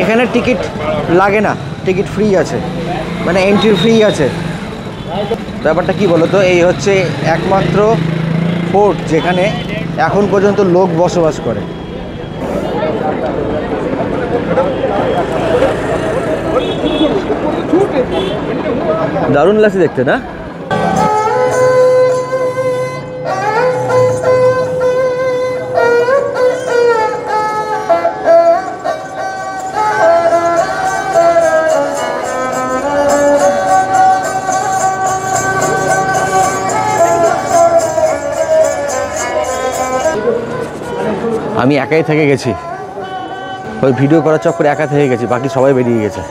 এখানে টিকিট লাগে না, টিকিট ফ্রি আছে, মানে এন্ট্রি ফ্রি আছে। ব্যাপারটা কি বলো তো, এই হচ্ছে একমাত্র ফোর্ট যেখানে এখন পর্যন্ত লোক বসবাস করে। দারুণ লাগছে দেখতে না? আমি একাই থেকে গেছি, ওই ভিডিও করার চক্করে একা থেকে গেছি, বাকি সবাই বেরিয়ে গেছে।